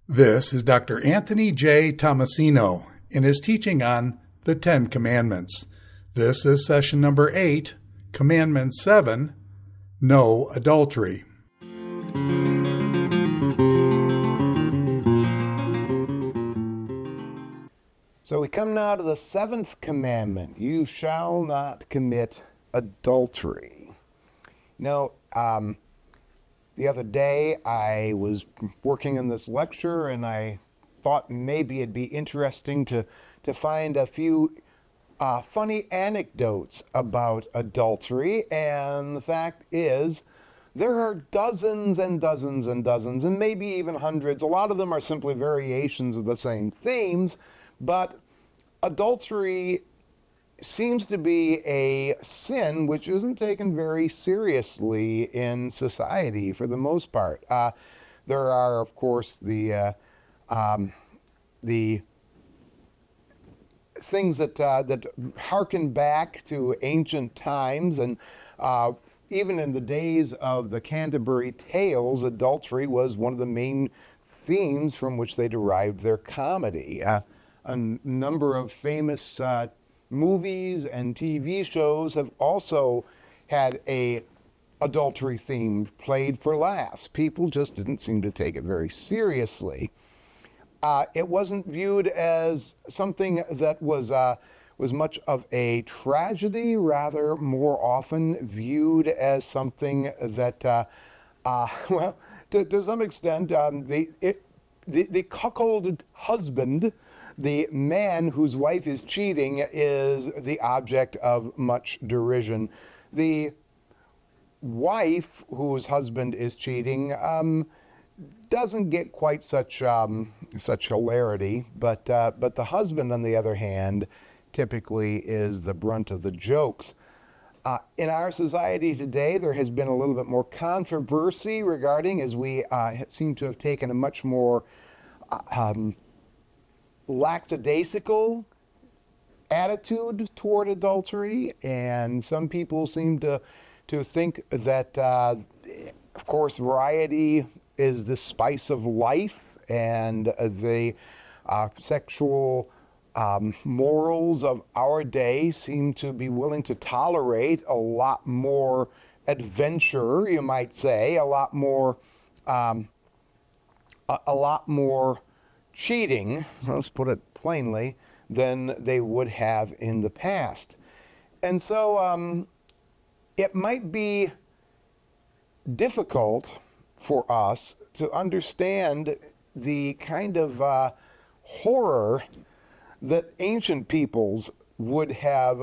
This is Dr. Anthony J. Tomasino in his teaching on the Ten Commandments. This is session number 8, Commandment 7, No Adultery. So we come now to the 7th commandment. You shall not commit adultery. Now, the other day I was working on this lecture and I thought maybe it'd be interesting to find a few funny anecdotes about adultery. And the fact is, there are dozens and dozens and dozens, and maybe even hundreds. A lot of them are simply variations of the same themes, but adultery seems to be a sin which isn't taken very seriously in society for the most part. There are, of course, the things that harken back to ancient times, and even in the days of the Canterbury Tales, adultery was one of the main themes from which they derived their comedy. A number of famous movies and TV shows have also had a adultery theme played for laughs. People just didn't seem to take it very seriously. It wasn't viewed as something that was much of a tragedy, rather more often viewed as something that, well, to some extent, the cuckolded husband, the man whose wife is cheating, is the object of much derision. The wife whose husband is cheating doesn't get quite such hilarity, but the husband, on the other hand, typically is the brunt of the jokes. In our society today, there has been a little bit more controversy regarding, as we seem to have taken a much more lackadaisical attitude toward adultery, and some people seem to think that, of course, variety is the spice of life, and the sexual morals of our day seem to be willing to tolerate a lot more adventure, you might say, a lot more cheating, let's put it plainly, than they would have in the past. And so it might be difficult for us to understand the kind of horror that ancient peoples would have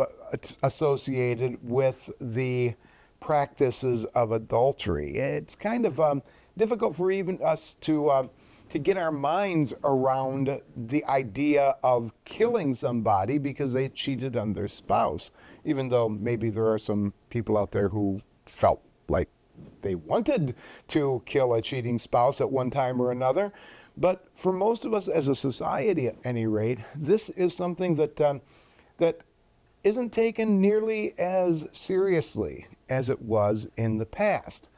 associated with the practices of adultery. It's kind of difficult for even us to get our minds around the idea of killing somebody because they cheated on their spouse, even though maybe there are some people out there who felt like they wanted to kill a cheating spouse at one time or another. But for most of us as a society, at any rate, this is something that isn't taken nearly as seriously as it was in the past.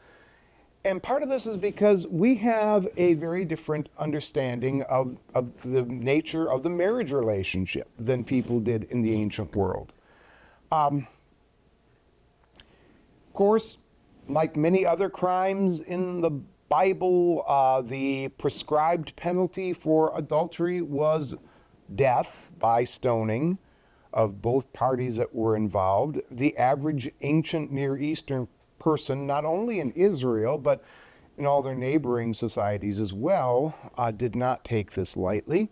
And part of this is because we have a very different understanding of the nature of the marriage relationship than people did in the ancient world. Of course, like many other crimes in the Bible, the prescribed penalty for adultery was death by stoning of both parties that were involved. The average ancient Near Eastern person, not only in Israel, but in all their neighboring societies as well, did not take this lightly.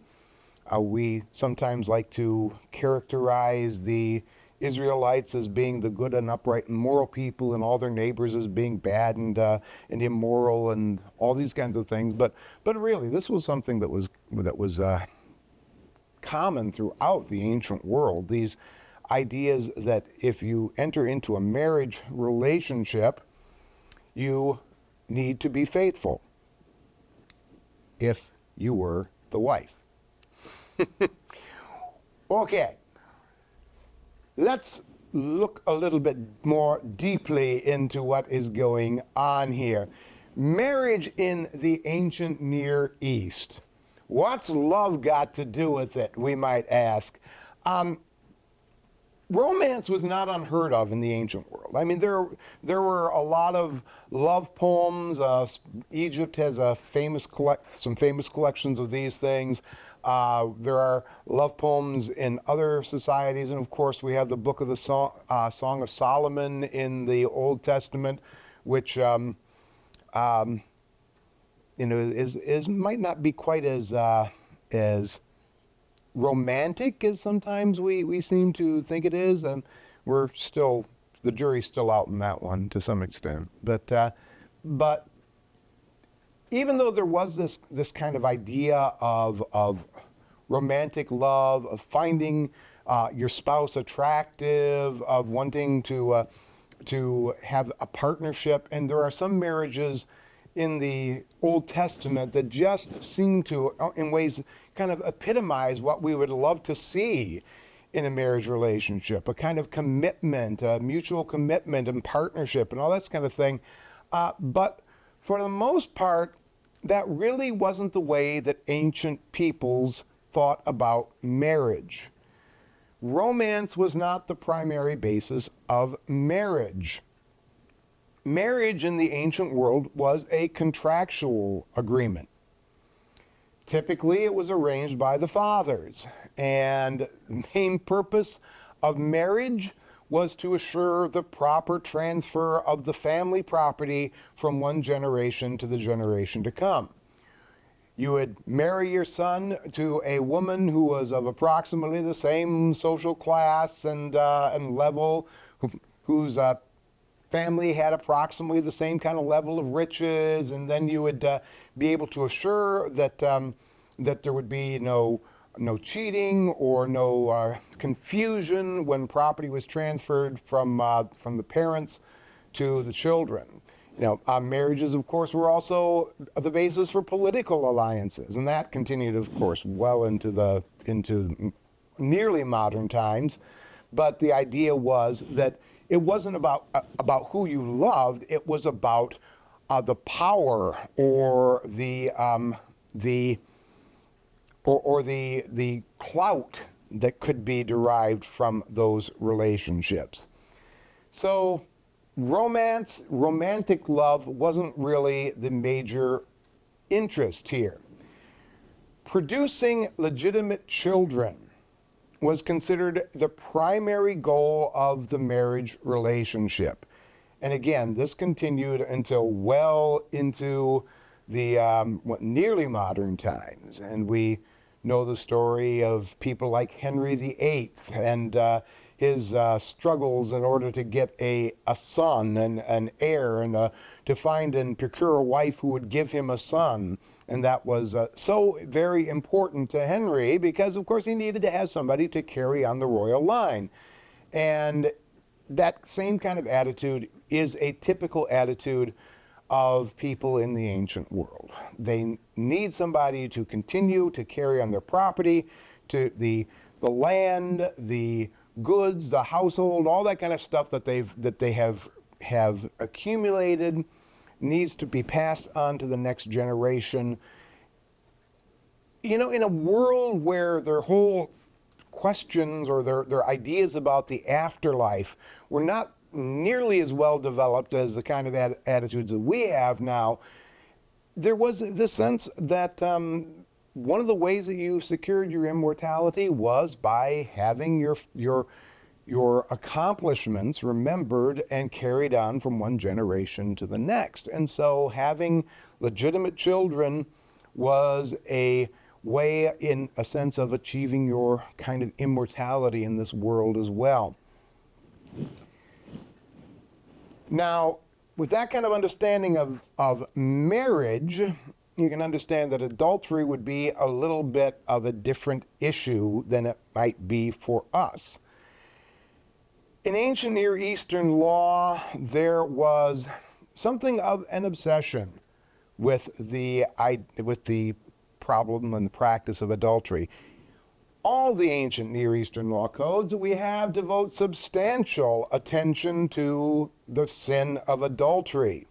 We sometimes like to characterize the Israelites as being the good and upright and moral people, and all their neighbors as being bad and immoral and all these kinds of things. But really, this was something that was common throughout the ancient world. These ideas that if you enter into a marriage relationship, you need to be faithful if you were the wife. Okay, let's look a little bit more deeply into what is going on here. Marriage in the ancient Near East. What's love got to do with it, we might ask? Romance was not unheard of in the ancient world. I mean, there were a lot of love poems. Egypt has some famous collections of these things. There are love poems in other societies, and of course, we have the book of the Song of Solomon in the Old Testament, which is might not be quite as romantic as sometimes we seem to think it is, and the jury's still out on that one to some extent. But even though there was this kind of idea of romantic love, of finding your spouse attractive, of wanting to have a partnership, and there are some marriages in the Old Testament that just seem to, in ways, kind of epitomize what we would love to see in a marriage relationship, a kind of commitment, a mutual commitment and partnership and all that kind of thing. But for the most part, that really wasn't the way that ancient peoples thought about marriage. Romance was not the primary basis of marriage. Marriage in the ancient world was a contractual agreement. Typically, it was arranged by the fathers, and the main purpose of marriage was to assure the proper transfer of the family property from one generation to the generation to come. You would marry your son to a woman who was of approximately the same social class and level, whose family had approximately the same kind of level of riches, and then you would be able to assure that that there would be no cheating or no confusion when property was transferred from the parents to the children. Marriages, of course, were also the basis for political alliances, and that continued, of course, well into nearly modern times. But the idea was that it wasn't about who you loved; it was about the power or the clout that could be derived from those relationships. So, romantic love wasn't really the major interest here. Producing legitimate children was considered the primary goal of the marriage relationship. And again, this continued until well into the nearly modern times. And we know the story of people like Henry VIII and his struggles in order to get a son and an heir, and to find and procure a wife who would give him a son. And that was so very important to Henry because, of course, he needed to have somebody to carry on the royal line. And that same kind of attitude is a typical attitude of people in the ancient world. They need somebody to continue to carry on their property, to the land, the goods, the household, all that kind of stuff that they have accumulated needs to be passed on to the next generation. In a world where their whole questions or their ideas about the afterlife were not nearly as well developed as the kind of attitudes that we have now, there was this sense that one of the ways that you secured your immortality was by having your accomplishments remembered and carried on from one generation to the next. And so having legitimate children was a way, in a sense, of achieving your kind of immortality in this world as well. Now, with that kind of understanding of marriage, you can understand that adultery would be a little bit of a different issue than it might be for us. In ancient Near Eastern law, there was something of an obsession with the problem and the practice of adultery. all the ancient Near Eastern law codes, we have devote substantial attention to the sin of adultery.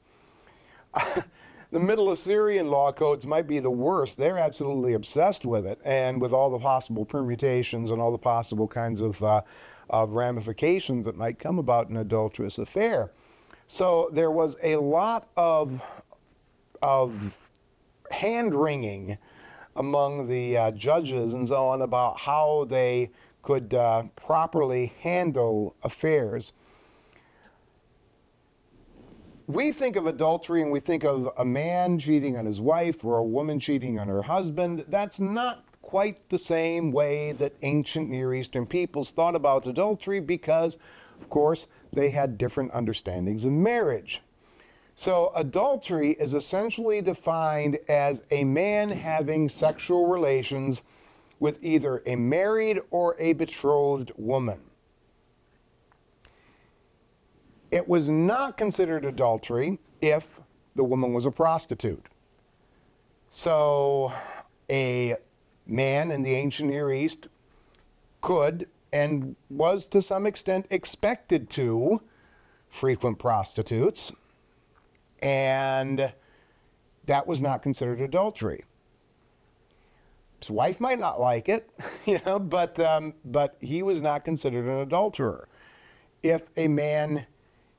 The Middle Assyrian law codes might be the worst. They're absolutely obsessed with it, and with all the possible permutations and all the possible kinds of ramifications that might come about an adulterous affair. So there was a lot of hand-wringing among the judges and so on about how they could properly handle affairs. We think of adultery and we think of a man cheating on his wife or a woman cheating on her husband. That's not quite the same way that ancient Near Eastern peoples thought about adultery because, of course, they had different understandings of marriage. So adultery is essentially defined as a man having sexual relations with either a married or a betrothed woman. It was not considered adultery if the woman was a prostitute. So a man in the ancient Near East could and was to some extent expected to frequent prostitutes, and that was not considered adultery. His wife might not like it, but he was not considered an adulterer. If a man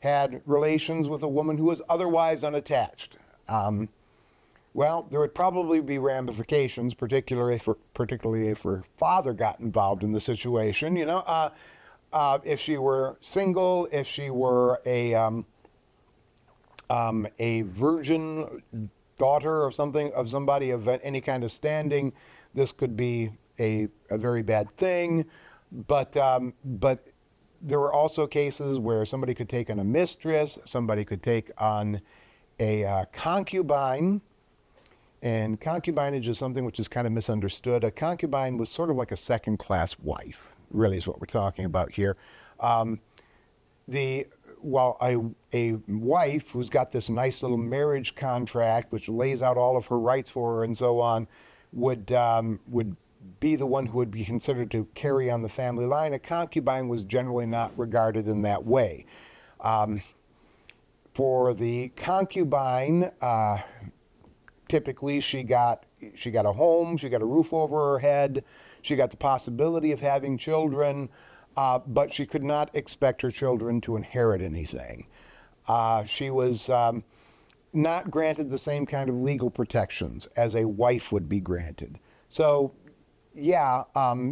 had relations with a woman who was otherwise unattached, well, there would probably be ramifications, particularly if her father got involved in the situation. If she were single, if she were a virgin daughter of somebody of any kind of standing, this could be a very bad thing. But there were also cases where somebody could take on a mistress, somebody could take on a concubine. And concubinage is something which is kind of misunderstood. A concubine was sort of like a second-class wife, really is what we're talking about here. A wife who's got this nice little marriage contract which lays out all of her rights for her and so on would be the one who would be considered to carry on the family line. A concubine was generally not regarded in that way. For the concubine, typically she got a home, she got a roof over her head, she got the possibility of having children, but she could not expect her children to inherit anything. She was not granted the same kind of legal protections as a wife would be granted. So, yeah,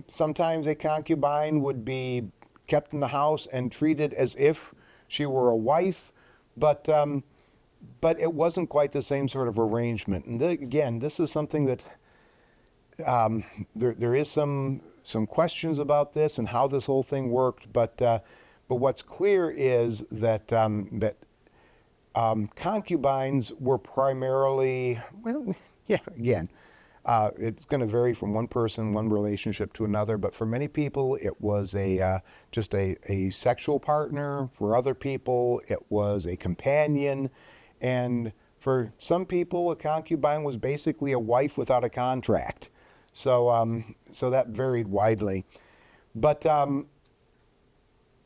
sometimes a concubine would be kept in the house and treated as if she were a wife, but it wasn't quite the same sort of arrangement. And again, this is something that there is some questions about this and how this whole thing worked. But what's clear is that concubines were primarily, it's going to vary from one person, one relationship to another. But for many people, it was just a sexual partner. For other people, it was a companion. And for some people, a concubine was basically a wife without a contract. So that varied widely. But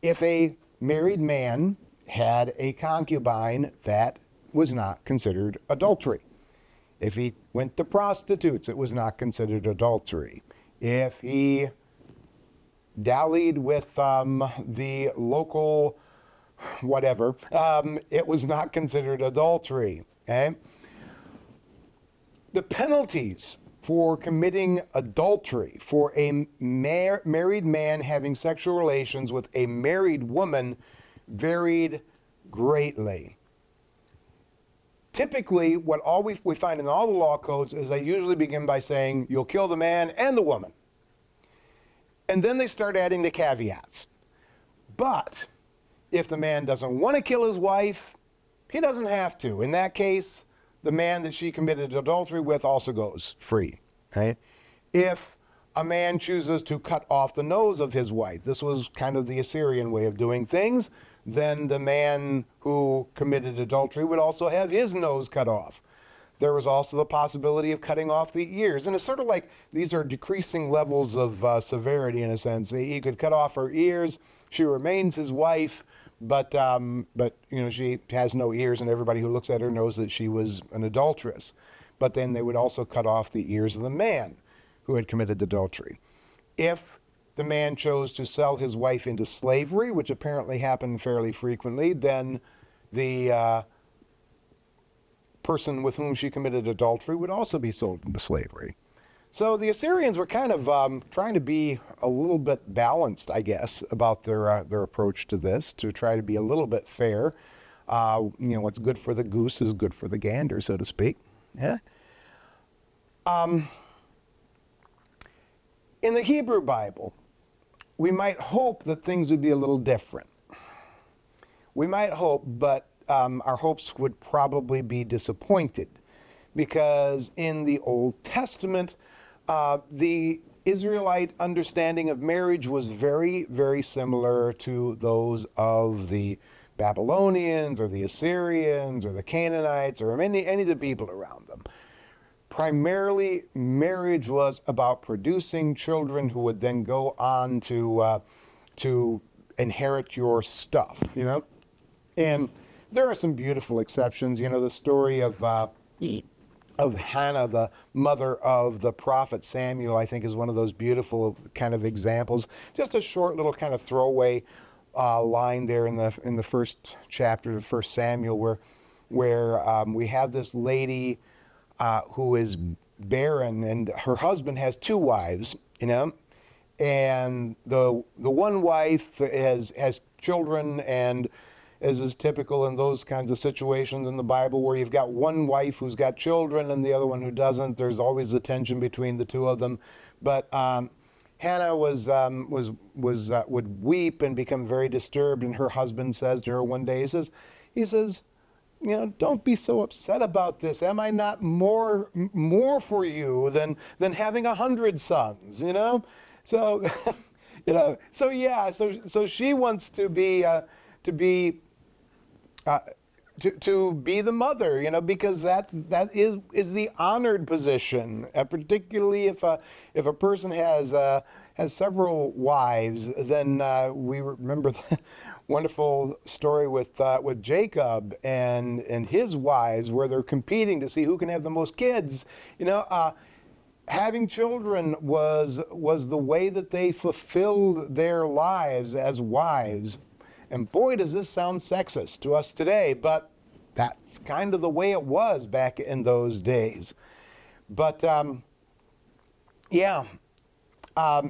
if a married man had a concubine, that was not considered adultery. If he went to prostitutes, it was not considered adultery. If he dallied with the local whatever, it was not considered adultery. Okay? The penalties for committing adultery, for a married man having sexual relations with a married woman, varied greatly. Typically, what we find in all the law codes is they usually begin by saying, you'll kill the man and the woman. And then they start adding the caveats. But if the man doesn't want to kill his wife, he doesn't have to. In that case, the man that she committed adultery with also goes free. Right? If a man chooses to cut off the nose of his wife, this was kind of the Assyrian way of doing things, then the man who committed adultery would also have his nose cut off. There was also the possibility of cutting off the ears. And it's sort of like these are decreasing levels of severity in a sense. He could cut off her ears. She remains his wife, but she has no ears, and everybody who looks at her knows that she was an adulteress. But then they would also cut off the ears of the man who had committed adultery. If the man chose to sell his wife into slavery, which apparently happened fairly frequently, then the person with whom she committed adultery would also be sold into slavery. So the Assyrians were kind of trying to be a little bit balanced, I guess, about their approach to this, to try to be a little bit fair. What's good for the goose is good for the gander, so to speak. Yeah. In the Hebrew Bible, we might hope that things would be a little different. We might hope, but our hopes would probably be disappointed, because in the Old Testament, the Israelite understanding of marriage was very, very similar to those of the Babylonians or the Assyrians or the Canaanites or any of the people around them. Primarily, marriage was about producing children who would then go on to inherit your stuff, And there are some beautiful exceptions. The story of Hannah, the mother of the prophet Samuel, I think is one of those beautiful kind of examples. Just a short little kind of throwaway line there in the first chapter of 1 Samuel, where we have this lady who is barren, and her husband has two wives, and the one wife has children, and as is typical in those kinds of situations in the Bible, where you've got one wife who's got children and the other one who doesn't, there's always a tension between the two of them. But Hannah would weep and become very disturbed, and her husband says to her one day, he says, don't be so upset about this. Am I not more for you than having 100 sons? So so she wants to be the mother, because that is the honored position, particularly if a person has several wives. Then we remember the wonderful story with Jacob and his wives, where they're competing to see who can have the most kids. Having children was the way that they fulfilled their lives as wives. And boy, does this sound sexist to us today, but that's kind of the way it was back in those days. But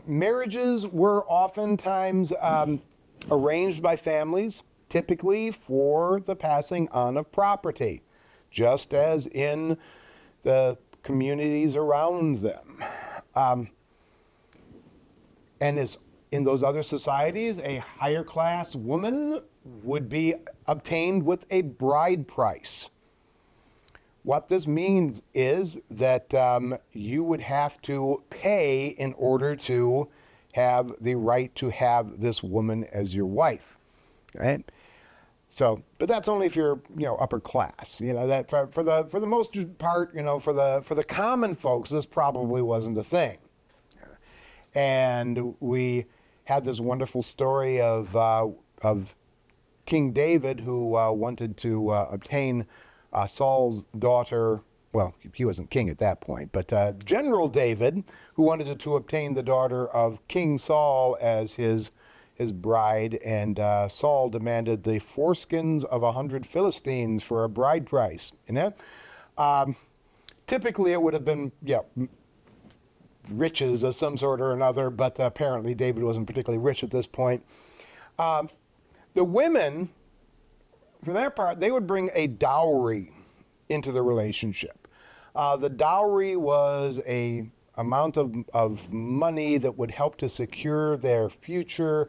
marriages were oftentimes arranged by families, typically for the passing on of property, just as in the communities around them. And as in those other societies, a higher class woman would be obtained with a bride price. What this means is that you would have to pay in order to have the right to have this woman as your wife, right? So, but that's only if you're, upper class. That for the most part, for the common folks, this probably wasn't a thing. And we had this wonderful story of King David, who wanted to obtain Saul's daughter. Well, he wasn't king at that point, but General David, who wanted to obtain the daughter of King Saul as his bride, and Saul demanded the foreskins of 100 Philistines for a bride price. Typically, it would have been riches of some sort or another, but apparently David wasn't particularly rich at this point. The women, for their part, they would bring a dowry into the relationship. The dowry was a amount of money that would help to secure their future.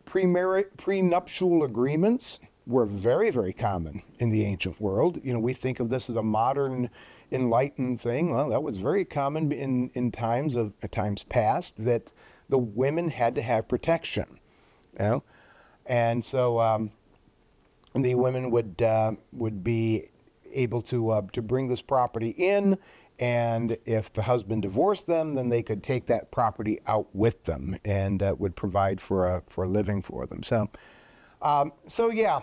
Prenuptial agreements were very, very common in the ancient world. We think of this as a modern, enlightened thing. Well, that was very common in times past, that the women had to have protection. And so the women would be able to bring this property in, and if the husband divorced them, then they could take that property out with them, and would provide for a living for them. So yeah,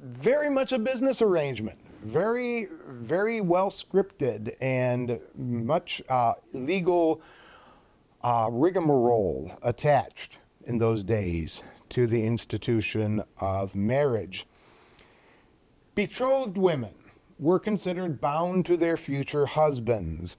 very much a business arrangement, very, very well scripted, and much legal rigmarole attached in those days to the institution of marriage. Betrothed women were considered bound to their future husbands.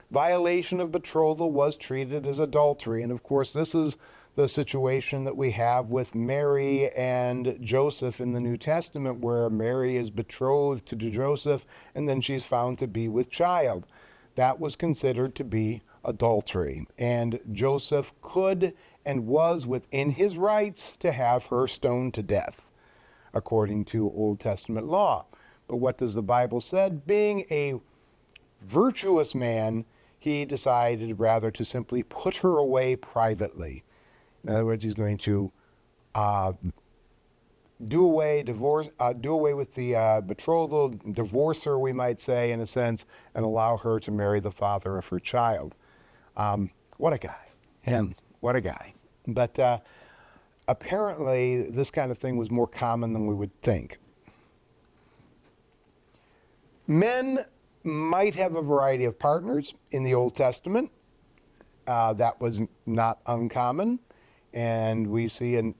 Violation of betrothal was treated as adultery, and of course this is the situation that we have with Mary and Joseph in the New Testament, where Mary is betrothed to Joseph and then she's found to be with child. That was considered to be adultery, and Joseph could and was within his rights to have her stoned to death, according to Old Testament law. But what does the Bible say? Being a virtuous man, he decided rather to simply put her away privately. In other words, he's going to do away with the betrothal, divorce her, we might say, in a sense, and allow her to marry the father of her child. What a guy. Him. What a guy. But apparently, this kind of thing was more common than we would think. Men might have a variety of partners in the Old Testament. That was not uncommon. And we see in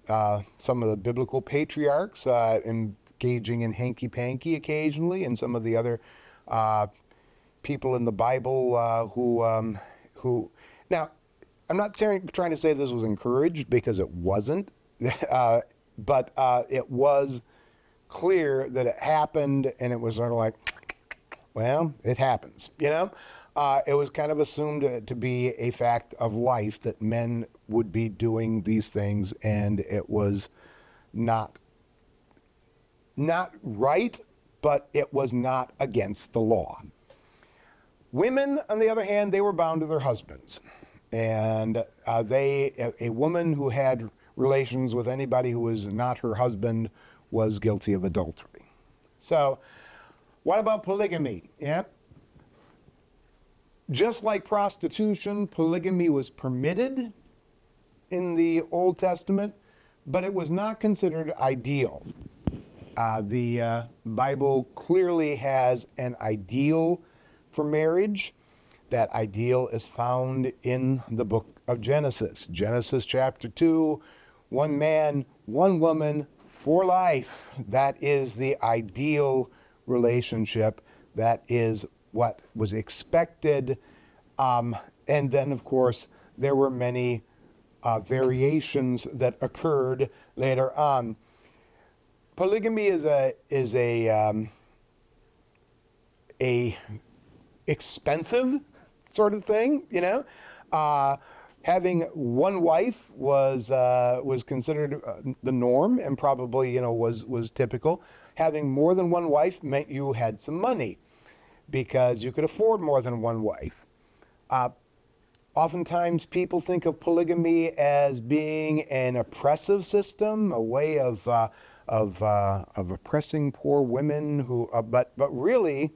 some of the biblical patriarchs engaging in hanky-panky occasionally, and some of the other people in the Bible who... Now, I'm not trying to say this was encouraged, because it wasn't, but it was clear that it happened, and it was sort of like, well, it happens, you know? It was kind of assumed to be a fact of life that men would be doing these things, and it was not right, but it was not against the law. Women, on the other hand, they were bound to their husbands, and a woman who had relations with anybody who was not her husband was guilty of adultery. So, what about polygamy? Yeah. Just like prostitution, polygamy was permitted in the Old Testament, but it was not considered ideal. The Bible clearly has an ideal for marriage. That ideal is found in the book of Genesis. Genesis chapter 2, one man, one woman for life. That is the ideal relationship. That is what was expected. And then, of course, there were many variations that occurred later on. Polygamy is a expensive sort of thing, you know. Having one wife was considered the norm, and probably, you know, was typical. Having more than one wife meant you had some money, because you could afford more than one wife. Oftentimes people think of polygamy as being an oppressive system, a way of oppressing poor women who, but really,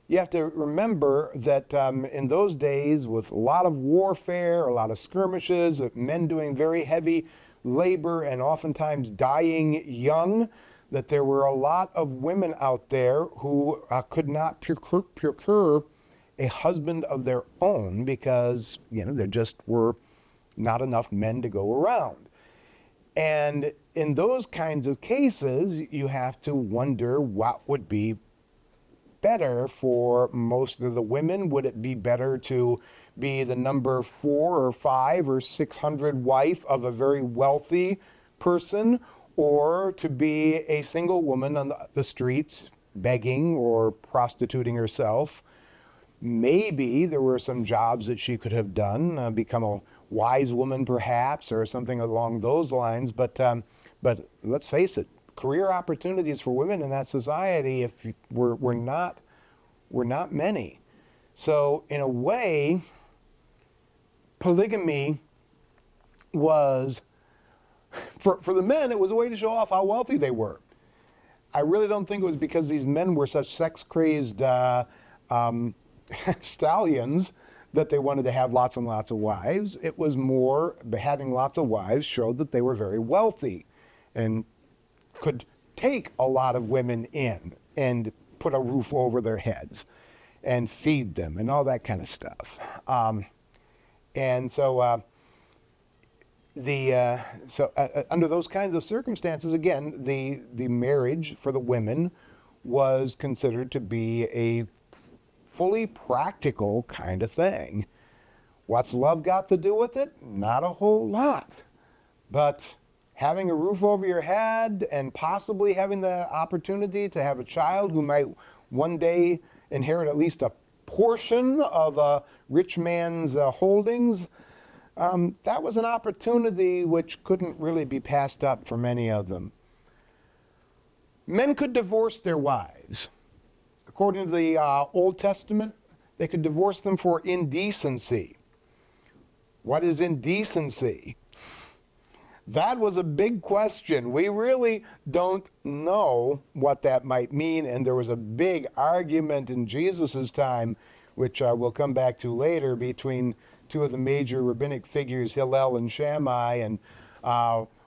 you have to remember that in those days, with a lot of warfare, a lot of skirmishes, men doing very heavy labor and oftentimes dying young, that there were a lot of women out there who could not procure a husband of their own, because, you know, there just were not enough men to go around. And in those kinds of cases, you have to wonder what would be better for most of the women. Would it be better to be the number 4 or 5 or 600 wife of a very wealthy person, or to be a single woman on the streets begging or prostituting herself? Maybe there were some jobs that she could have done, become a wise woman perhaps, or something along those lines. But let's face it, career opportunities for women in that society were not many. So in a way, polygamy was, for the men, it was a way to show off how wealthy they were. I really don't think it was because these men were such sex-crazed stallions that they wanted to have lots and lots of wives. It was more having lots of wives showed that they were very wealthy and could take a lot of women in and put a roof over their heads and feed them and all that kind of stuff. And so under those kinds of circumstances, again, the marriage for the women was considered to be a fully practical kind of thing. What's love got to do with it? Not a whole lot. But having a roof over your head and possibly having the opportunity to have a child who might one day inherit at least a portion of a rich man's holdings, that was an opportunity which couldn't really be passed up for many of them. Men could divorce their wives. According to the Old Testament, they could divorce them for indecency. What is indecency? That was a big question. We really don't know what that might mean, and there was a big argument in Jesus' time, which we'll come back to later, between two of the major rabbinic figures, Hillel and Shammai, and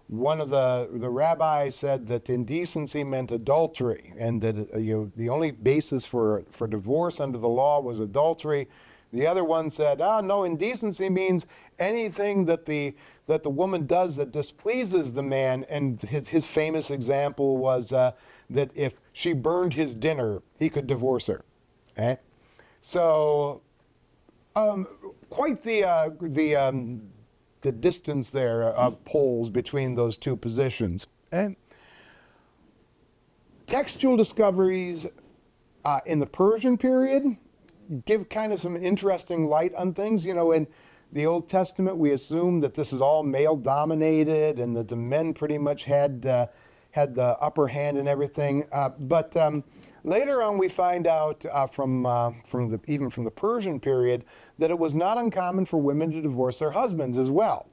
one of the rabbis said that indecency meant adultery, and that the only basis for divorce under the law was adultery. The other one said, no, indecency means anything that the woman does that displeases the man. And his famous example was that if she burned his dinner, he could divorce her. Okay? So quite the distance there of poles between those two positions. And textual discoveries in the Persian period give kind of some interesting light on things. You know, in the Old Testament, we assume that this is all male-dominated and that the men pretty much had the upper hand and everything. But later on, we find out from the Persian period that it was not uncommon for women to divorce their husbands as well.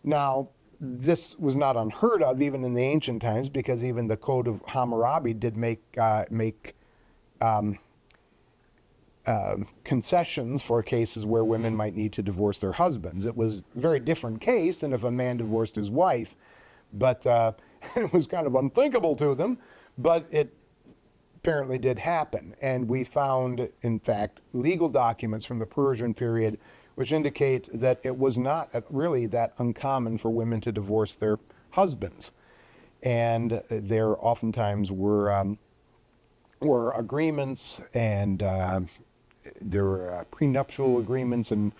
Now, this was not unheard of even in the ancient times, because even the Code of Hammurabi did make concessions for cases where women might need to divorce their husbands. It was a very different case than if a man divorced his wife, but it was kind of unthinkable to them, but it apparently did happen. And we found, in fact, legal documents from the Persian period which indicate that it was not really that uncommon for women to divorce their husbands. And there oftentimes were agreements, and there were prenuptial agreements and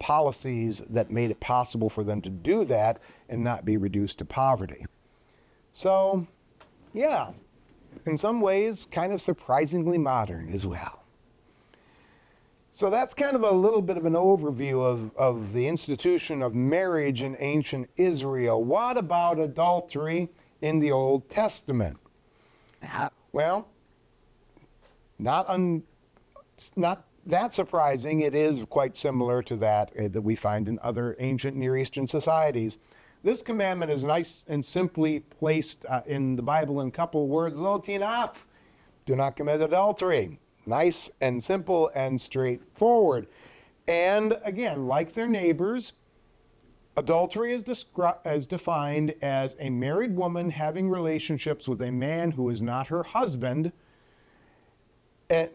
policies that made it possible for them to do that and not be reduced to poverty. So, yeah, in some ways, kind of surprisingly modern as well. So that's kind of a little bit of an overview of the institution of marriage in ancient Israel. What about adultery in the Old Testament? Well, not that surprising. It is quite similar to that we find in other ancient Near Eastern societies. This commandment is nice and simply placed in the Bible in a couple of words. Lo tinaf, do not commit adultery. Nice and simple and straightforward. And again, like their neighbors, adultery is defined as a married woman having relationships with a man who is not her husband.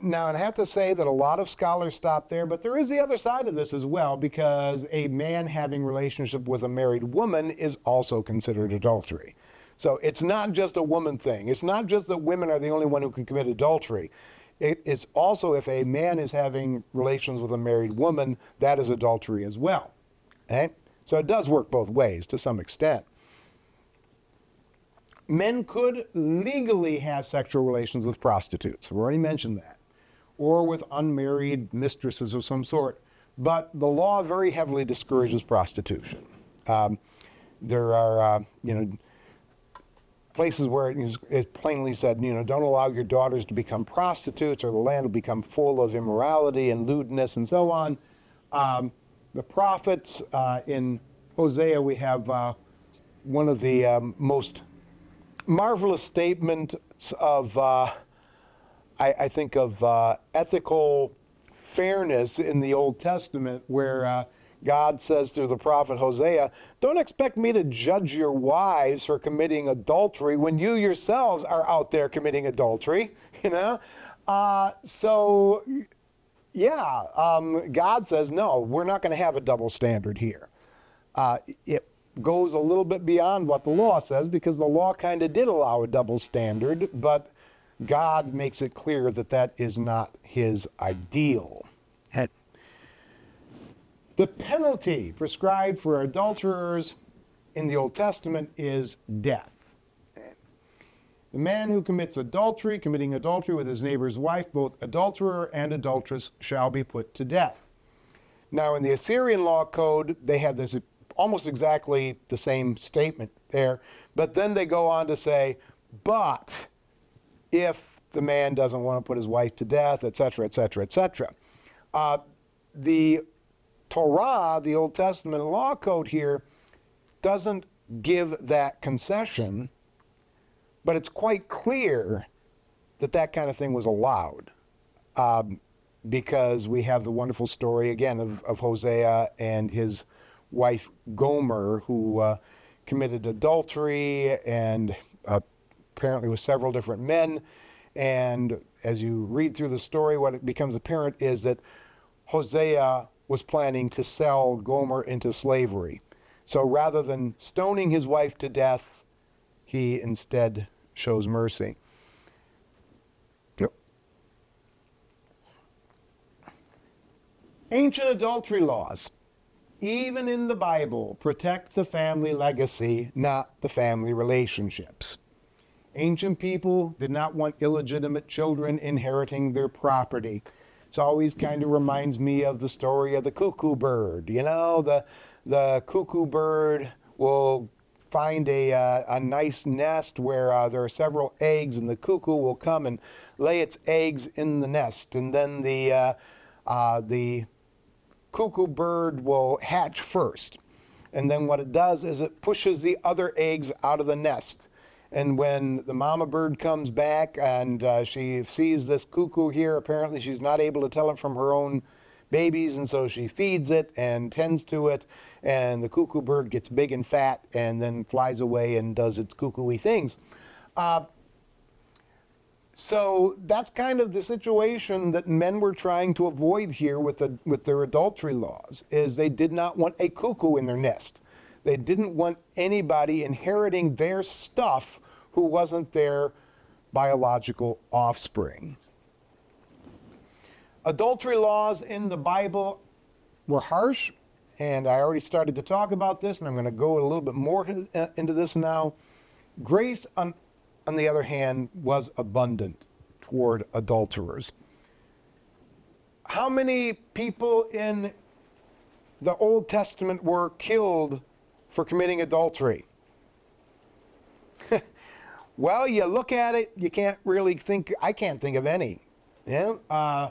Now, I have to say that a lot of scholars stop there, but there is the other side of this as well, because a man having relationship with a married woman is also considered adultery. So it's not just a woman thing. It's not just that women are the only one who can commit adultery. It's also if a man is having relations with a married woman, that is adultery as well. Okay? So it does work both ways to some extent. Men could legally have sexual relations with prostitutes. We already mentioned that. Or with unmarried mistresses of some sort. But the law very heavily discourages prostitution. There are, places where it plainly said, don't allow your daughters to become prostitutes, or the land will become full of immorality and lewdness and so on. The prophets, in Hosea, we have one of the most marvelous statements of, I think, of ethical fairness in the Old Testament, where God says through the prophet Hosea, don't expect me to judge your wives for committing adultery when you yourselves are out there committing adultery, you know? God says, no, we're not going to have a double standard here. It goes a little bit beyond what the law says, because the law kind of did allow a double standard, but God makes it clear that that is not his ideal. The penalty prescribed for adulterers in the Old Testament is death. The man who commits adultery, committing adultery with his neighbor's wife, both adulterer and adulteress shall be put to death. Now, in the Assyrian law code, they have this almost exactly the same statement there, but then they go on to say, but if the man doesn't want to put his wife to death, etc., etc., etc. The Torah, the Old Testament law code here, doesn't give that concession, but it's quite clear that that kind of thing was allowed, because we have the wonderful story, again, of Hosea and his wife Gomer, who committed adultery, and apparently with several different men. And as you read through the story, what it becomes apparent is that Hosea was planning to sell Gomer into slavery. So rather than stoning his wife to death, he instead shows mercy. Yep. Ancient adultery laws, even in the Bible, protect the family legacy, not the family relationships. Ancient people did not want illegitimate children inheriting their property. It always kind of reminds me of the story of the cuckoo bird. You know, the cuckoo bird will find a nice nest where there are several eggs, and the cuckoo will come and lay its eggs in the nest. And then the cuckoo bird will hatch first. And then what it does is it pushes the other eggs out of the nest. And when the mama bird comes back and she sees this cuckoo here, apparently she's not able to tell it from her own babies, and so she feeds it and tends to it, and the cuckoo bird gets big and fat and then flies away and does its cuckoo-y things. So that's kind of the situation that men were trying to avoid here with their adultery laws, is they did not want a cuckoo in their nest. They didn't want anybody inheriting their stuff who wasn't their biological offspring. Adultery laws in the Bible were harsh, and I already started to talk about this, and I'm going to go a little bit more into this now. Grace, on the other hand, was abundant toward adulterers. How many people in the Old Testament were killed for committing adultery? Well, you look at it, you can't really think, I can't think of any. Yeah?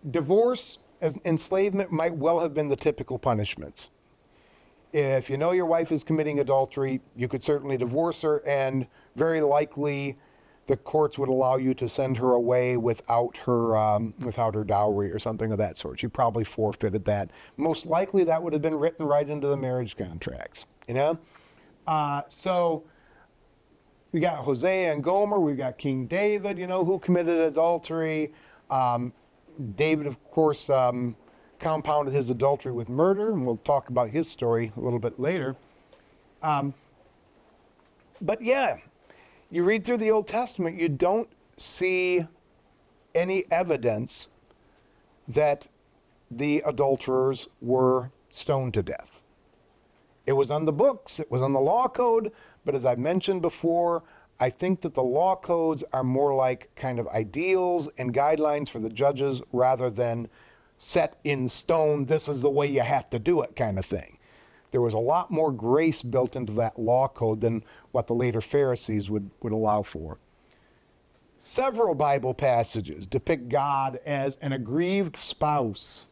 Divorce, enslavement might well have been the typical punishments. If you know your wife is committing adultery, you could certainly divorce her, and very likely the courts would allow you to send her away without her dowry or something of that sort. She probably forfeited that. Most likely that would have been written right into the marriage contracts, you know? So we got Hosea and Gomer, we've got King David, you know, who committed adultery. David, of course, compounded his adultery with murder, and we'll talk about his story a little bit later. But yeah, you read through the Old Testament, you don't see any evidence that the adulterers were stoned to death. It was on the books, it was on the law code, but as I mentioned before, I think that the law codes are more like kind of ideals and guidelines for the judges rather than set in stone, this is the way you have to do it kind of thing. There was a lot more grace built into that law code than what the later Pharisees would allow for. Several Bible passages depict God as an aggrieved spouse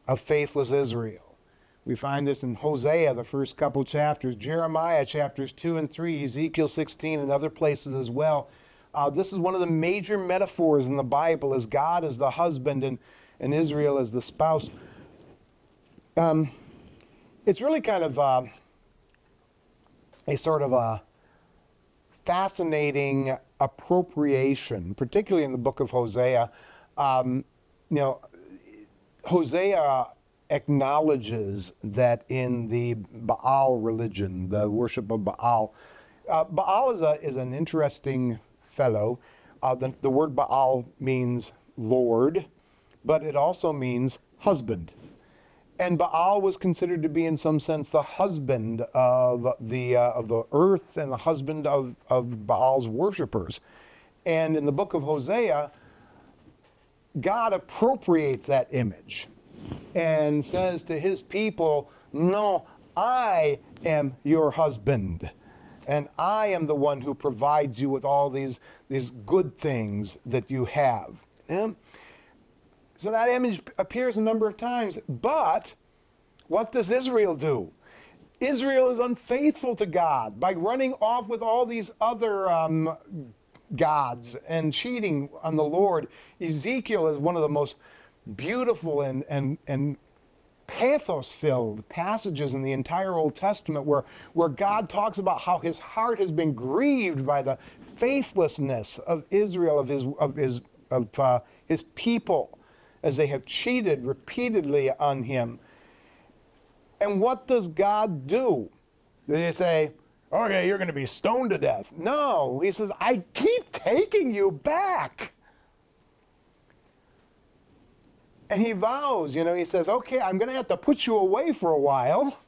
of faithless Israel. We find this in Hosea, the first couple chapters, Jeremiah chapters 2 and 3, Ezekiel 16, and other places as well. This is one of the major metaphors in the Bible, as God as the husband and Israel as the spouse. It's really kind of a sort of a fascinating appropriation, particularly in the book of Hosea. Hosea acknowledges that in the Baal religion, the worship of Baal, Baal is an interesting fellow. The word Baal means Lord, but it also means husband. And Baal was considered to be, in some sense, the husband of the earth and the husband of Baal's worshipers. And in the book of Hosea, God appropriates that image and says to his people, no, I am your husband, and I am the one who provides you with all these good things that you have. Yeah? So that image appears a number of times, but what does Israel do? Israel is unfaithful to God by running off with all these other gods and cheating on the Lord. Ezekiel is one of the most beautiful and pathos-filled passages in the entire Old Testament where God talks about how his heart has been grieved by the faithlessness of Israel, of his people, as they have cheated repeatedly on him. And what does God do? They say, okay, you're going to be stoned to death. No, he says, I keep taking you back. And he vows, he says, okay, I'm going to have to put you away for a while.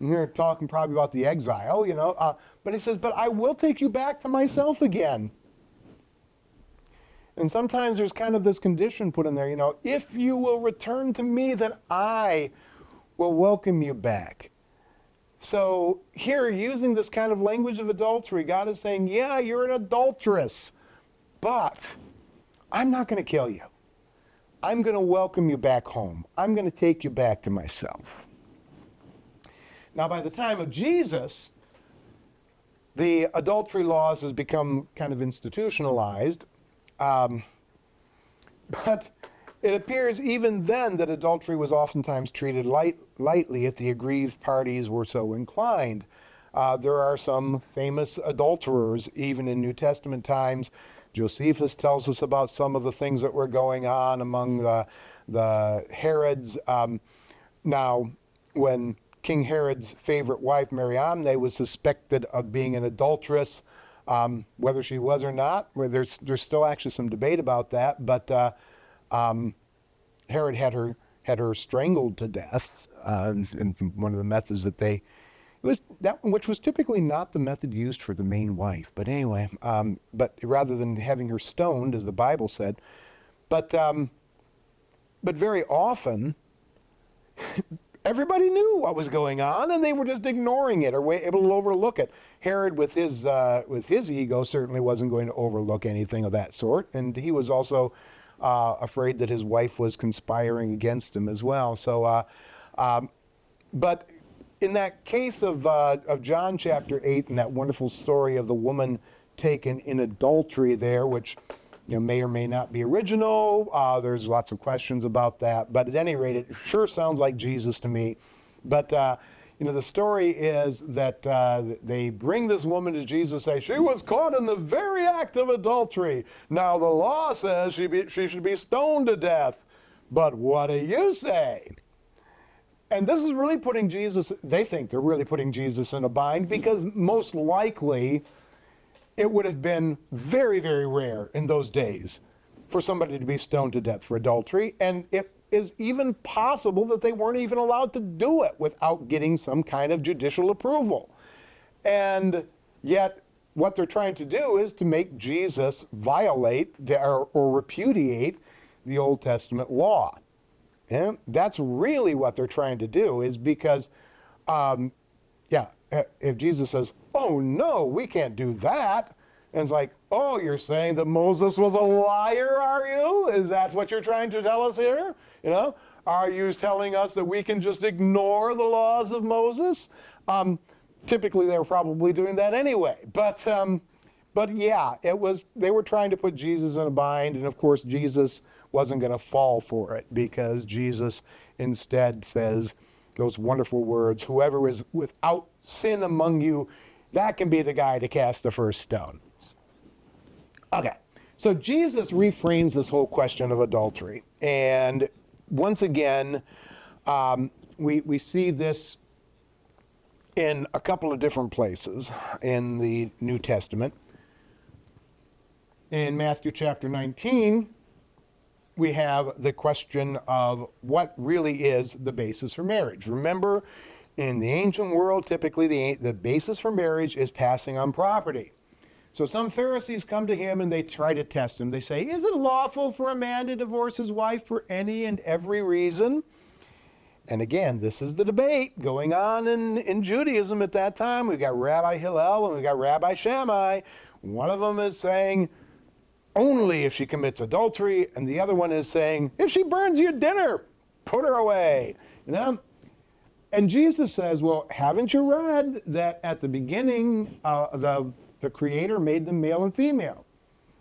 And you're talking probably about the exile, but he says, but I will take you back to myself again. And sometimes there's kind of this condition put in there, if you will return to me, then I will welcome you back. So here, using this kind of language of adultery, God is saying, yeah, you're an adulteress, but I'm not going to kill you. I'm going to welcome you back home. I'm going to take you back to myself. Now, by the time of Jesus, the adultery laws has become kind of institutionalized. But it appears even then that adultery was oftentimes treated lightly if the aggrieved parties were so inclined. There are some famous adulterers even in New Testament times. Josephus tells us about some of the things that were going on among the Herods. Now, when King Herod's favorite wife, Mariamne, was suspected of being an adulteress, whether she was or not, there's still actually some debate about that, but Herod had her strangled to death, and one of the methods which was typically not the method used for the main wife, but anyway, but rather than having her stoned, as the Bible said, but very often everybody knew what was going on, and they were just ignoring it or able to overlook it. Herod, with his ego, certainly wasn't going to overlook anything of that sort, and he was also afraid that his wife was conspiring against him as well. So, but in that case of John chapter 8, and that wonderful story of the woman taken in adultery there, which may or may not be original. There's lots of questions about that, but at any rate, it sure sounds like Jesus to me. But the story is that they bring this woman to Jesus, say she was caught in the very act of adultery. Now the law says she should be stoned to death. But what do you say? And this is really putting Jesus, they think they're really putting Jesus in a bind, because most likely it would have been very, very rare in those days for somebody to be stoned to death for adultery. And it is even possible that they weren't even allowed to do it without getting some kind of judicial approval. And yet what they're trying to do is to make Jesus violate or repudiate the Old Testament law. And that's really what they're trying to do, is because, if Jesus says, oh no, we can't do that, and it's like, oh, you're saying that Moses was a liar, are you? Is that what you're trying to tell us here? Are you telling us that we can just ignore the laws of Moses? Typically, they were probably doing that anyway. But yeah, they were trying to put Jesus in a bind, and of course, Jesus wasn't going to fall for it, because Jesus instead says those wonderful words, "Whoever is without sin among you, that can be the guy to cast the first stone." Okay, so Jesus reframes this whole question of adultery. And once again, we see this in a couple of different places in the New Testament. In Matthew chapter 19, we have the question of what really is the basis for marriage. Remember, in the ancient world, typically the basis for marriage is passing on property. So some Pharisees come to him and they try to test him. They say, "Is it lawful for a man to divorce his wife for any and every reason?" And again, this is the debate going on in Judaism at that time. We've got Rabbi Hillel and we've got Rabbi Shammai. One of them is saying, only if she commits adultery, and the other one is saying, if she burns your dinner, put her away. You know? And Jesus says, well, haven't you read that at the beginning the Creator made them male and female?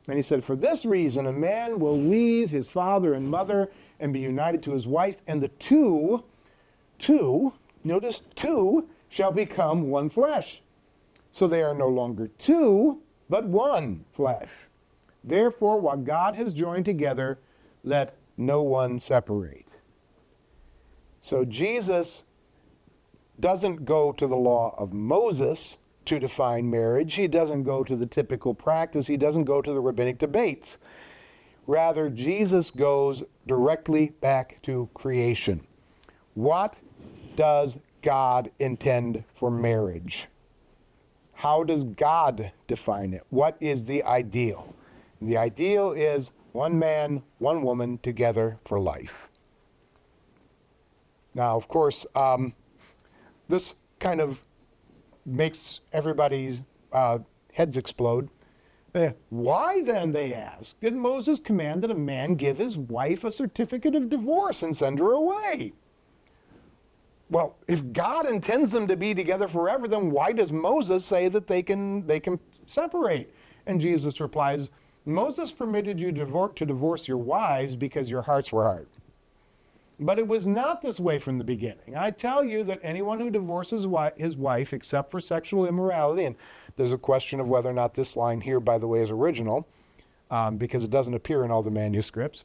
And he said, for this reason, a man will leave his father and mother and be united to his wife, and the two, notice two, shall become one flesh. So they are no longer two, but one flesh. Therefore, what God has joined together, let no one separate. So Jesus doesn't go to the law of Moses to define marriage. He doesn't go to the typical practice. He doesn't go to the rabbinic debates. Rather, Jesus goes directly back to creation. What does God intend for marriage? How does God define it? What is the ideal? The ideal is one man, one woman together for life. Now, of course, this kind of makes everybody's heads explode. Why then, they ask, did Moses command that a man give his wife a certificate of divorce and send her away? Well, if God intends them to be together forever, then why does Moses say that they can separate? And Jesus replies, Moses permitted you to divorce your wives because your hearts were hard. But it was not this way from the beginning. I tell you that anyone who divorces his wife except for sexual immorality, and there's a question of whether or not this line here, by the way, is original, because it doesn't appear in all the manuscripts,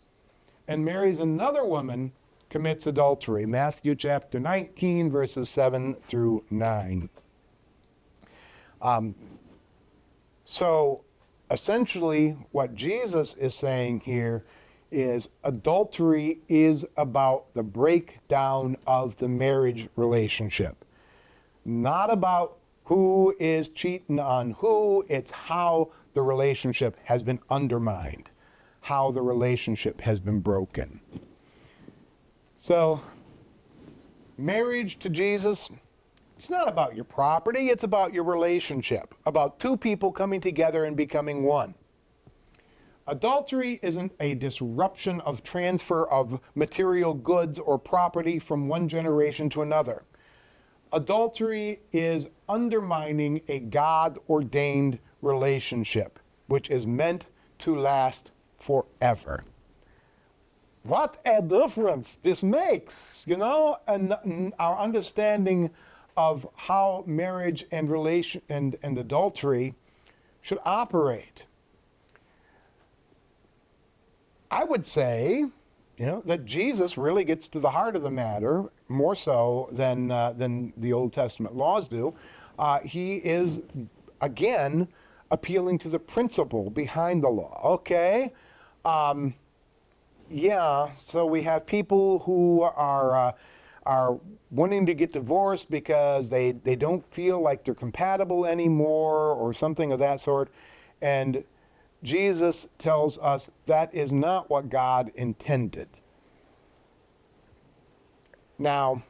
and marries another woman, commits adultery. Matthew chapter 19, verses 7 through 9. So essentially, what Jesus is saying here is adultery is about the breakdown of the marriage relationship. Not about who is cheating on who, it's how the relationship has been undermined, how the relationship has been broken. So, marriage to Jesus, it's not about your property, it's about your relationship, about two people coming together and becoming one. Adultery isn't a disruption of transfer of material goods or property from one generation to another. Adultery is undermining a God-ordained relationship, which is meant to last forever. What a difference this makes, you know, and our understanding of how marriage and relation and adultery should operate. I would say, you know, that Jesus really gets to the heart of the matter more so than the Old Testament laws do. He is again appealing to the principle behind the law. Okay, yeah. So we have people who are wanting to get divorced because they don't feel like they're compatible anymore or something of that sort, and Jesus tells us that is not what God intended. Now,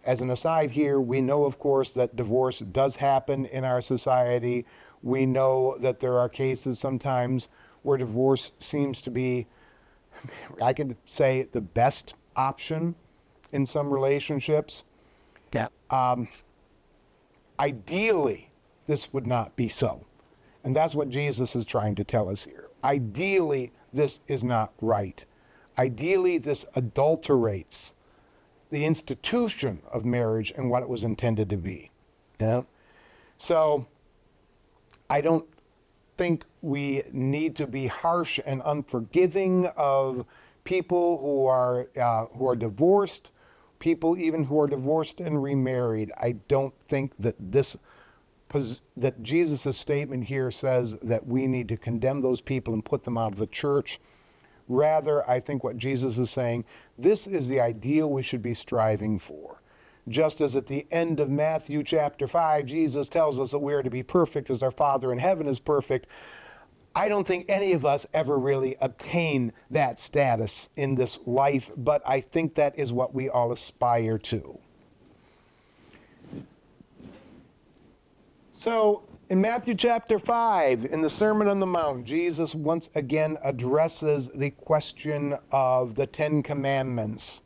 as an aside here, we know, of course, that divorce does happen in our society. We know that there are cases sometimes where divorce seems to be I could say the best option in some relationships. Yeah. Ideally, this would not be so. And that's what Jesus is trying to tell us here. Ideally, this is not right. Ideally, this adulterates the institution of marriage and what it was intended to be. Yeah. So I don't think we need to be harsh and unforgiving of people who are divorced, people even who are divorced and remarried. I don't think that that Jesus' statement here says that we need to condemn those people and put them out of the church. Rather, I think what Jesus is saying, this is the ideal we should be striving for. Just as at the end of Matthew chapter 5, Jesus tells us that we are to be perfect as our Father in heaven is perfect. I don't think any of us ever really obtain that status in this life, but I think that is what we all aspire to. So, in Matthew chapter 5, in the Sermon on the Mount, Jesus once again addresses the question of the Ten Commandments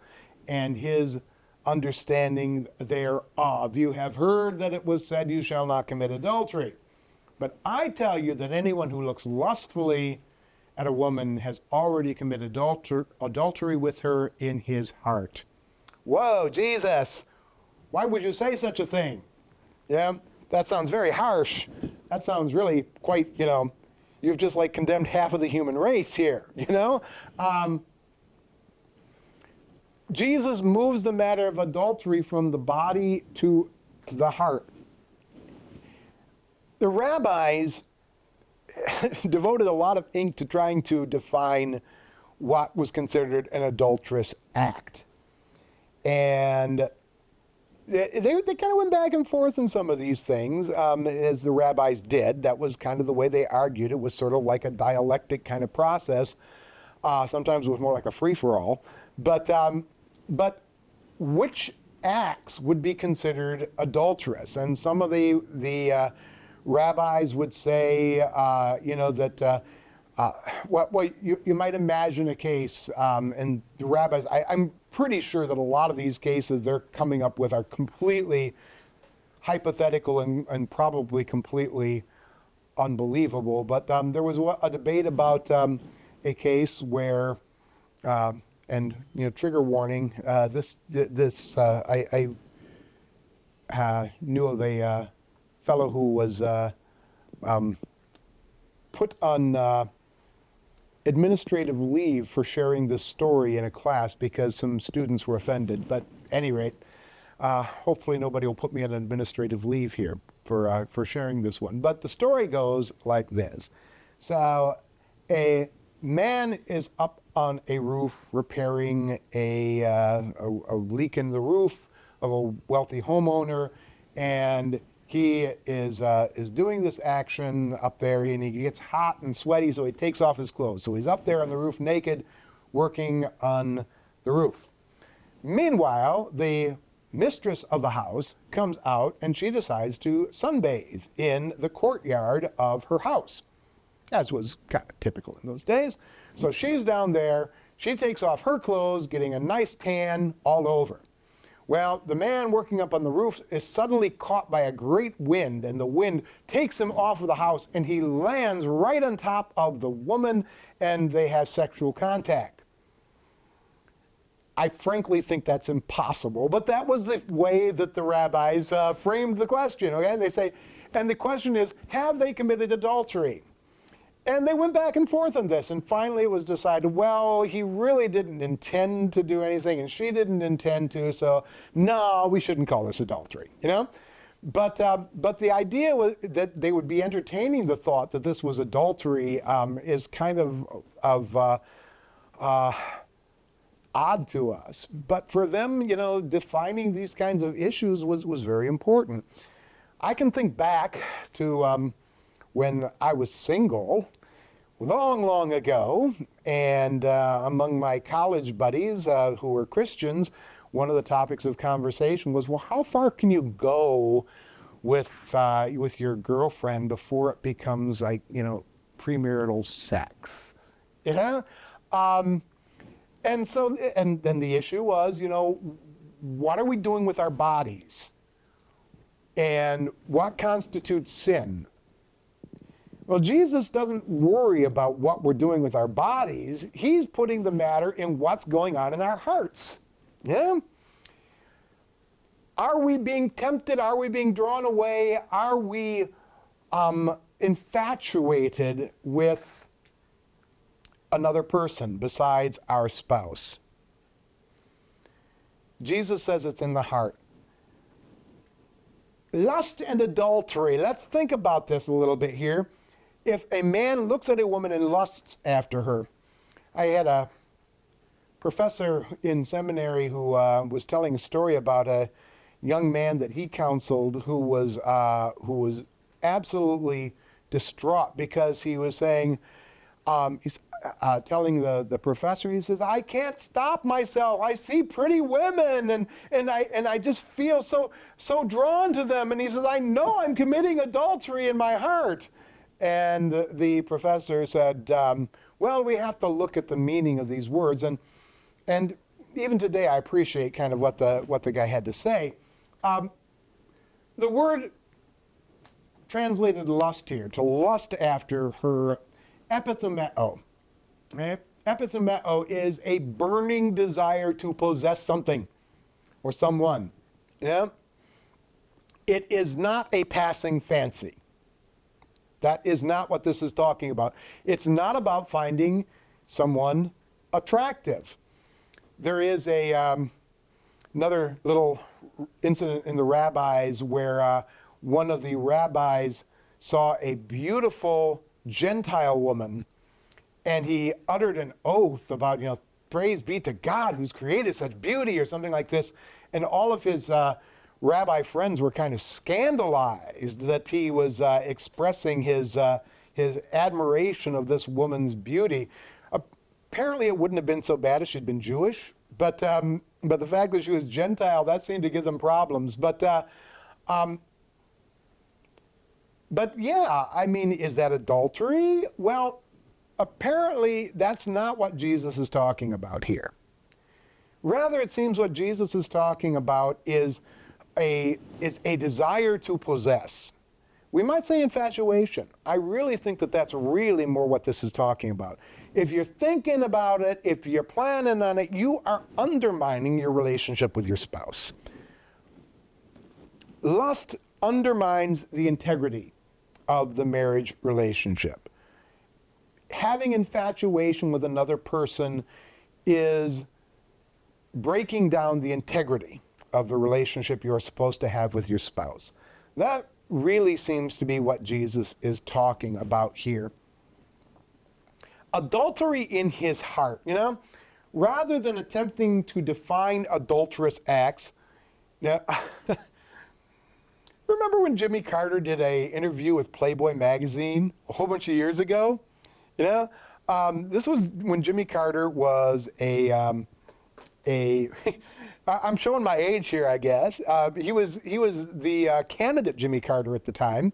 and his understanding thereof. You have heard that it was said, you shall not commit adultery. But I tell you that anyone who looks lustfully at a woman has already committed adultery with her in his heart. Whoa, Jesus, why would you say such a thing? Yeah. That sounds very harsh. That sounds really quite, you've just like condemned half of the human race here, Jesus moves the matter of adultery from the body to the heart. The rabbis devoted a lot of ink to trying to define what was considered an adulterous act. And they kind of went back and forth in some of these things, as the rabbis did. That was kind of the way they argued. It was sort of like a dialectic kind of process. Sometimes it was more like a free-for-all. But which acts would be considered adulterous? And some of the rabbis would say, that you might imagine a case, and the rabbis, I'm pretty sure that a lot of these cases they're coming up with are completely hypothetical and probably completely unbelievable. But there was a debate about a case where, and trigger warning, I knew of a fellow who was put on administrative leave for sharing this story in a class because some students were offended. But at any rate, hopefully nobody will put me on administrative leave here for sharing this one. But the story goes like this. So a man is up on a roof repairing a leak in the roof of a wealthy homeowner, and he is doing this action up there, and he gets hot and sweaty, so he takes off his clothes. So he's up there on the roof naked, working on the roof. Meanwhile, the mistress of the house comes out, and she decides to sunbathe in the courtyard of her house, as was kind of typical in those days. So she's down there, she takes off her clothes, getting a nice tan all over. Well, the man working up on the roof is suddenly caught by a great wind, and the wind takes him off of the house, and he lands right on top of the woman, and they have sexual contact. I frankly think that's impossible, but that was the way that the rabbis framed the question, okay? They say, and the question is, have they committed adultery? And they went back and forth on this, and finally it was decided, well, he really didn't intend to do anything, and she didn't intend to, so no, we shouldn't call this adultery, But the idea was that they would be entertaining the thought that this was adultery is kind of odd to us. But for them, defining these kinds of issues was very important. I can think back to when I was single, long, long ago, and among my college buddies who were Christians, one of the topics of conversation was, well, how far can you go with your girlfriend before it becomes like, premarital sex? And so, and then the issue was, what are we doing with our bodies? And what constitutes sin? Well, Jesus doesn't worry about what we're doing with our bodies. He's putting the matter in what's going on in our hearts. Yeah? Are we being tempted? Are we being drawn away? Are we infatuated with another person besides our spouse? Jesus says it's in the heart. Lust and adultery. Let's think about this a little bit here. If a man looks at a woman and lusts after her, I had a professor in seminary who was telling a story about a young man that he counseled who was absolutely distraught because he was saying, he's telling the professor, he says, I can't stop myself. I see pretty women and I just feel so drawn to them. And he says, I know I'm committing adultery in my heart. And the professor said, well, we have to look at the meaning of these words. And even today, I appreciate kind of what the guy had to say. The word translated lust here, to lust after her, epithumeo. Right? Epithumeo is a burning desire to possess something or someone. Yeah? It is not a passing fancy. That is not what this is talking about. It's not about finding someone attractive. There is another little incident in the rabbis where one of the rabbis saw a beautiful Gentile woman, and he uttered an oath about, praise be to God who's created such beauty or something like this. And all of his rabbi friends were kind of scandalized that he was expressing his admiration of this woman's beauty. Apparently it wouldn't have been so bad if she'd been Jewish, but the fact that she was Gentile, that seemed to give them problems. But yeah, I mean, is that adultery? Well, apparently that's not what Jesus is talking about here. Rather, it seems what Jesus is talking about is a desire to possess. We might say infatuation. I really think that that's really more what this is talking about. If you're thinking about it, if you're planning on it, you are undermining your relationship with your spouse. Lust undermines the integrity of the marriage relationship. Having infatuation with another person is breaking down the integrity of the relationship you're supposed to have with your spouse. That really seems to be what Jesus is talking about here. Adultery in his heart, rather than attempting to define adulterous acts. Now, remember when Jimmy Carter did an interview with Playboy magazine a whole bunch of years ago? This was when Jimmy Carter was I'm showing my age here, I guess. He was the candidate Jimmy Carter at the time,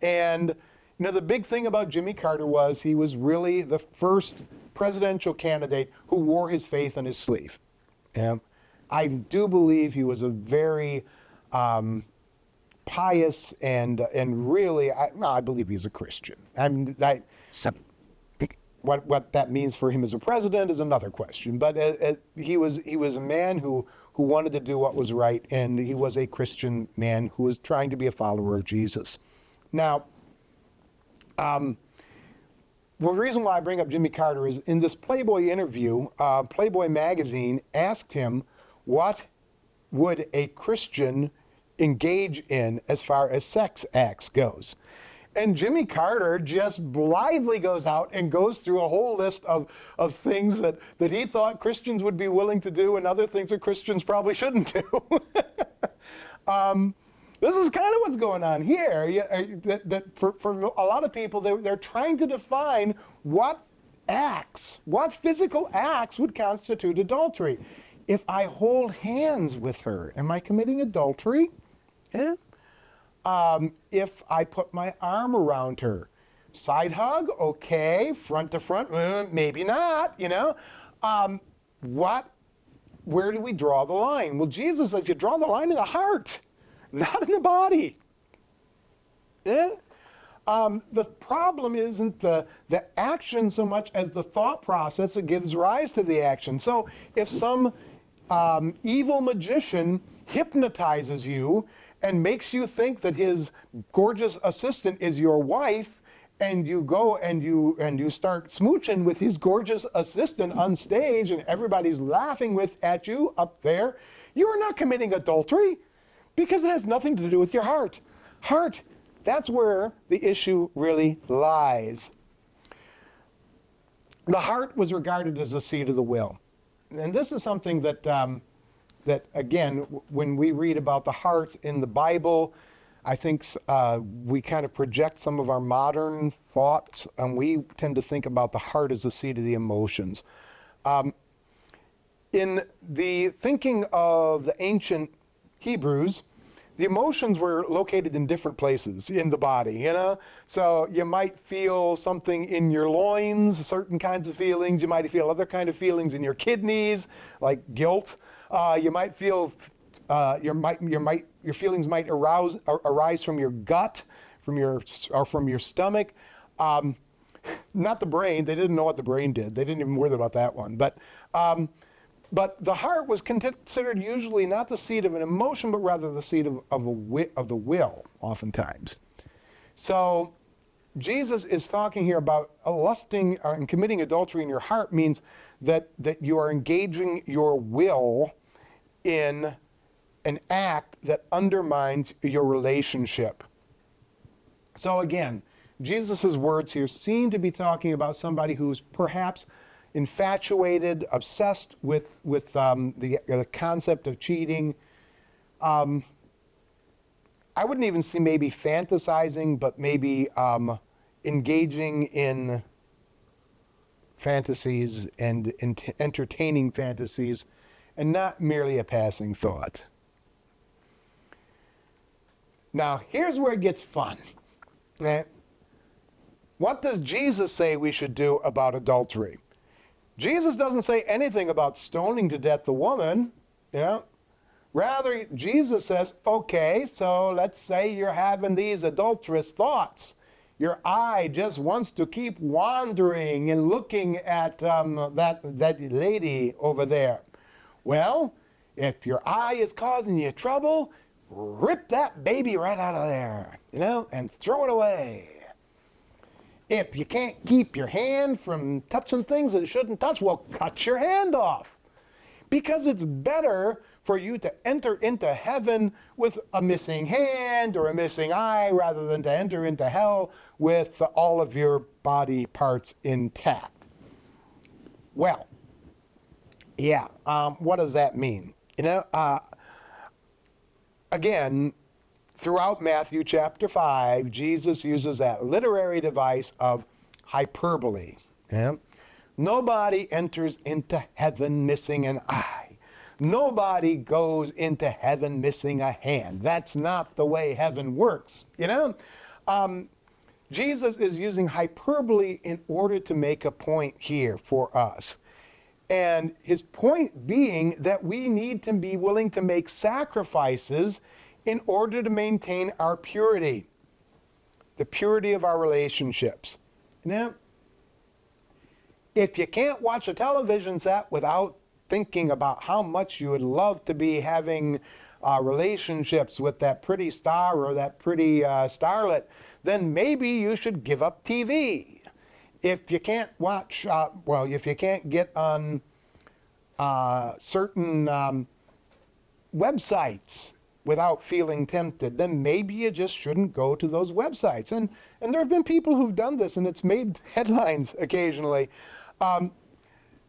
and the big thing about Jimmy Carter was he was really the first presidential candidate who wore his faith on his sleeve. I do believe he was a very pious and really, I believe he's a Christian. I mean, what that means for him as a president is another question. But he was a man who wanted to do what was right, and he was a Christian man who was trying to be a follower of Jesus. Now, the reason why I bring up Jimmy Carter is in this Playboy interview, Playboy magazine asked him what would a Christian engage in as far as sex acts goes. And Jimmy Carter just blithely goes out and goes through a whole list of things that he thought Christians would be willing to do and other things that Christians probably shouldn't do. This is kind of what's going on here. That for a lot of people, they're trying to define what physical acts would constitute adultery. If I hold hands with her, am I committing adultery? Yeah. If I put my arm around her, side hug, okay, front to front, maybe not, where do we draw the line? Well, Jesus says you draw the line in the heart, not in the body. Yeah? The problem isn't the action so much as the thought process that gives rise to the action. So if some evil magician hypnotizes you and makes you think that his gorgeous assistant is your wife, and you go and you start smooching with his gorgeous assistant on stage, and everybody's laughing at you up there, you are not committing adultery, because it has nothing to do with your heart. That's where the issue really lies. The heart was regarded as the seat of the will. And this is something that, again, when we read about the heart in the Bible, I think we kind of project some of our modern thoughts, and we tend to think about the heart as the seat of the emotions. In the thinking of the ancient Hebrews, the emotions were located in different places in the body, you know? So you might feel something in your loins, certain kinds of feelings. You might feel other kind of feelings in your kidneys, like guilt. You might feel, your feelings might arise from your gut, from your stomach. Not the brain. They didn't know what the brain did. They didn't even worry about that one. But the heart was considered usually not the seat of an emotion, but rather the seat of the will, oftentimes. So Jesus is talking here about lusting and committing adultery in your heart means that you are engaging your will in an act that undermines your relationship. So again, Jesus' words here seem to be talking about somebody who's perhaps infatuated, obsessed with the concept of cheating. I wouldn't even see maybe fantasizing, but maybe engaging in fantasies and entertaining fantasies, and not merely a passing thought. Now, here's where it gets fun. What does Jesus say we should do about adultery? Jesus doesn't say anything about stoning to death the woman, you know. Rather, Jesus says, okay, so let's say you're having these adulterous thoughts. Your eye just wants to keep wandering and looking at that lady over there. Well, if your eye is causing you trouble, rip that baby right out of there, you know, and throw it away. If you can't keep your hand from touching things that it shouldn't touch, well, cut your hand off. Because it's better for you to enter into heaven with a missing hand or a missing eye rather than to enter into hell with all of your body parts intact. Well, yeah, what does that mean? You know, again, throughout Matthew chapter 5, Jesus uses that literary device of hyperbole. Yeah? Nobody enters into heaven missing an eye. Nobody goes into heaven missing a hand. That's not the way heaven works, you know? Jesus is using hyperbole in order to make a point here for us. And his point being that we need to be willing to make sacrifices in order to maintain our purity, the purity of our relationships. Now, if you can't watch a television set without thinking about how much you would love to be having relationships with that pretty star or that pretty starlet, then maybe you should give up TV. If you can't watch, if you can't get on certain websites without feeling tempted, then maybe you just shouldn't go to those websites. And there have been people who've done this, and it's made headlines occasionally.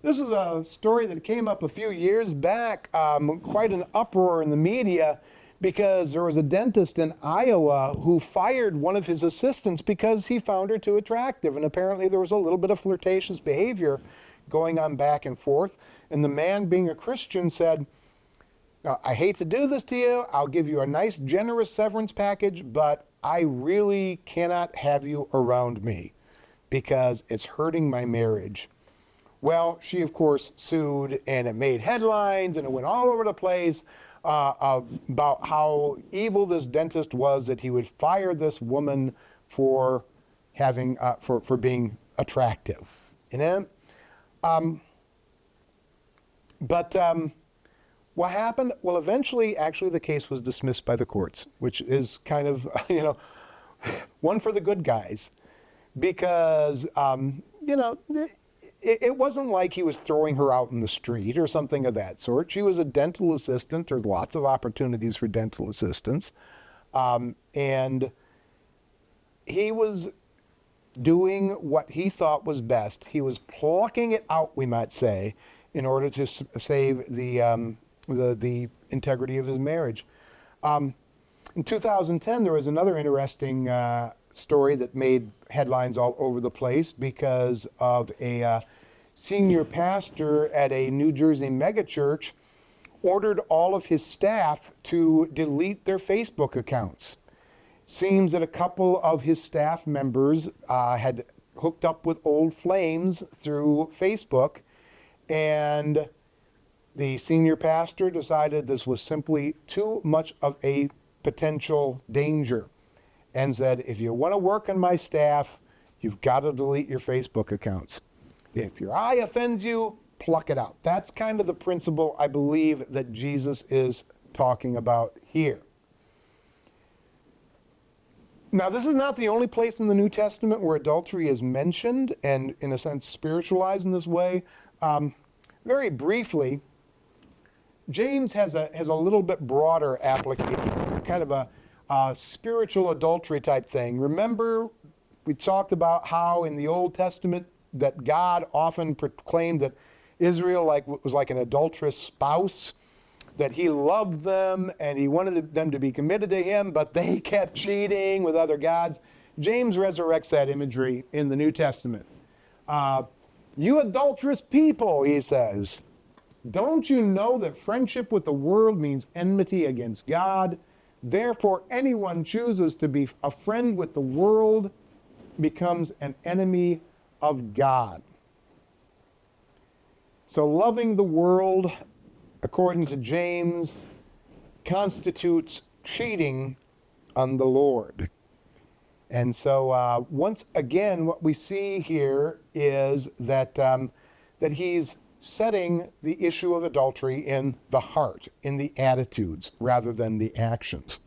This is a story that came up a few years back, quite an uproar in the media, because there was a dentist in Iowa who fired one of his assistants because he found her too attractive. And apparently there was a little bit of flirtatious behavior going on back and forth. And the man, being a Christian, said, I hate to do this to you. I'll give you a nice, generous severance package, but I really cannot have you around me because it's hurting my marriage. Well, she, of course, sued, and it made headlines, and it went all over the place about how evil this dentist was, that he would fire this woman for having for being attractive. You know? But what happened? Well, eventually, actually, the case was dismissed by the courts, which is kind of, one for the good guys. Because, it wasn't like he was throwing her out in the street or something of that sort. She was a dental assistant. There are lots of opportunities for dental assistants. And he was doing what he thought was best. He was plucking it out, we might say, in order to save the integrity of his marriage. In 2010, there was another interesting story that made headlines all over the place because of a senior pastor at a New Jersey megachurch ordered all of his staff to delete their Facebook accounts. Seems that a couple of his staff members had hooked up with old flames through Facebook, and the senior pastor decided this was simply too much of a potential danger and said, if you want to work on my staff, you've got to delete your Facebook accounts. If your eye offends you, pluck it out. That's kind of the principle I believe that Jesus is talking about here. Now, this is not the only place in the New Testament where adultery is mentioned and, in a sense, spiritualized in this way. Very briefly, James has a little bit broader application, kind of a spiritual adultery type thing. Remember, we talked about how in the Old Testament that God often proclaimed that Israel was like an adulterous spouse, that he loved them and he wanted them to be committed to him, but they kept cheating with other gods. James resurrects that imagery in the New Testament. You adulterous people, he says, don't you know that friendship with the world means enmity against God? Therefore, anyone chooses to be a friend with the world becomes an enemy of God. So loving the world, according to James, constitutes cheating on the Lord. And so once again, what we see here is that he's setting the issue of adultery in the heart, in the attitudes, rather than the actions.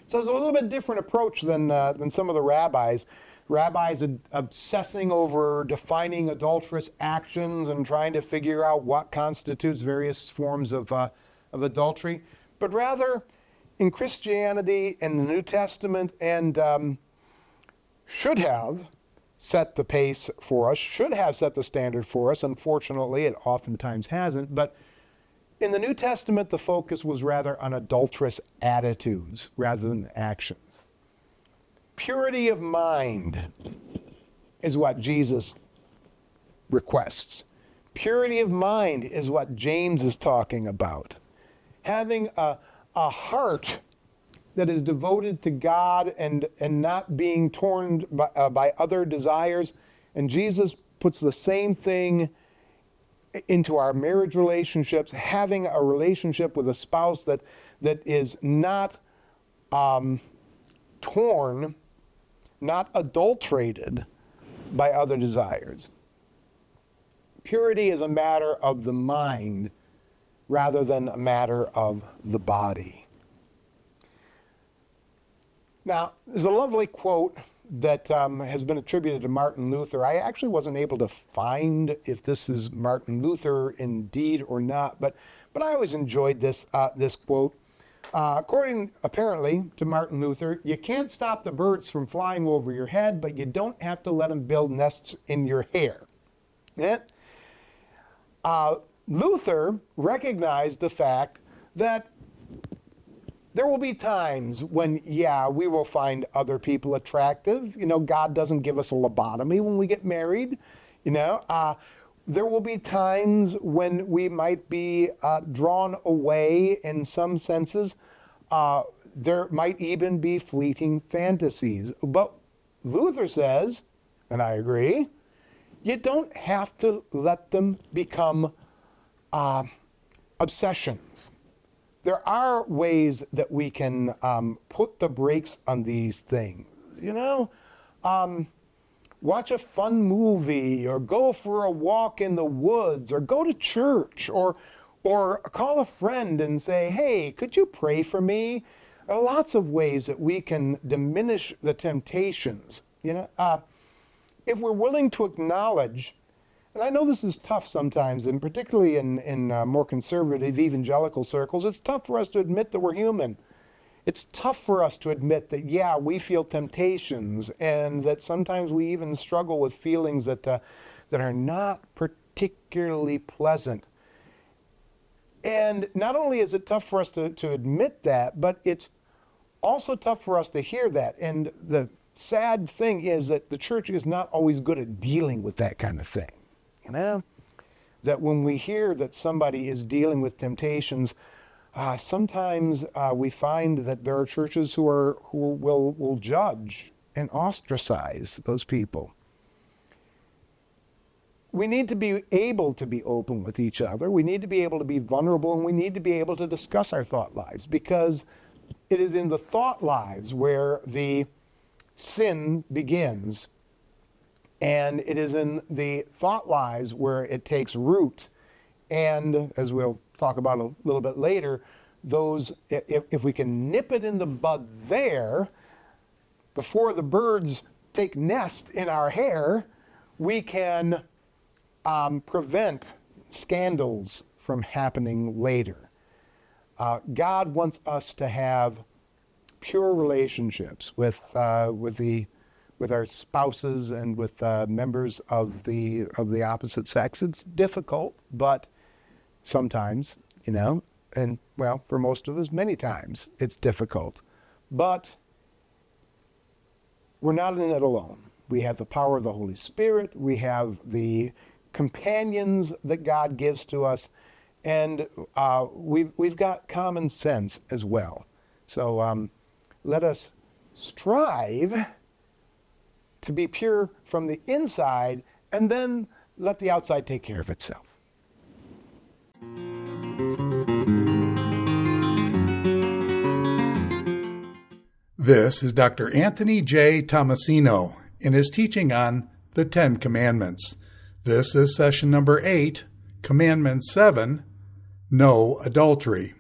So it's a little bit different approach than some of the rabbis. Rabbis obsessing over defining adulterous actions and trying to figure out what constitutes various forms of adultery, but rather in Christianity and the New Testament, and should have set the pace for us, should have set the standard for us. Unfortunately, it oftentimes hasn't. But in the New Testament, the focus was rather on adulterous attitudes rather than actions. Purity of mind is what Jesus requests. Purity of mind is what James is talking about. Having a heart that is devoted to God and not being torn by other desires. And Jesus puts the same thing into our marriage relationships, having a relationship with a spouse that is not torn, not adulterated by other desires. Purity is a matter of the mind rather than a matter of the body. Now, there's a lovely quote that has been attributed to Martin Luther. I actually wasn't able to find if this is Martin Luther indeed or not, but I always enjoyed this quote. According, apparently, to Martin Luther, you can't stop the birds from flying over your head, but you don't have to let them build nests in your hair. Yeah? Luther recognized the fact that there will be times when, we will find other people attractive. God doesn't give us a lobotomy when we get married. There will be times when we might be drawn away in some senses. There might even be fleeting fantasies. But Luther says, and I agree, you don't have to let them become obsessions. There are ways that we can put the brakes on these things. Watch a fun movie, or go for a walk in the woods, or go to church, or call a friend and say, hey, could you pray for me? There are lots of ways that we can diminish the temptations. If we're willing to acknowledge, and I know this is tough sometimes, and particularly in more conservative evangelical circles, it's tough for us to admit that we're human. It's tough for us to admit that, yeah, we feel temptations, and that sometimes we even struggle with feelings that are not particularly pleasant. And not only is it tough for us to admit that, but it's also tough for us to hear that. And the sad thing is that the church is not always good at dealing with that kind of thing. That when we hear that somebody is dealing with temptations, sometimes we find that there are churches who will judge and ostracize those people. We need to be able to be open with each other. We need to be able to be vulnerable, and we need to be able to discuss our thought lives, because it is in the thought lives where the sin begins, and it is in the thought lives where it takes root. And as we'll talk about a little bit later, if we can nip it in the bud there before the birds take nest in our hair, we can prevent scandals from happening later. God wants us to have pure relationships with our spouses and with members of the opposite sex. It's difficult, but sometimes, and well, for most of us, many times it's difficult. But we're not in it alone. We have the power of the Holy Spirit. We have the companions that God gives to us, and we've got common sense as well. So let us strive to be pure from the inside, and then let the outside take care of itself. This is Dr. Anthony J. Tomasino in his teaching on the Ten Commandments. This is session number 8, Commandment 7, No Adultery.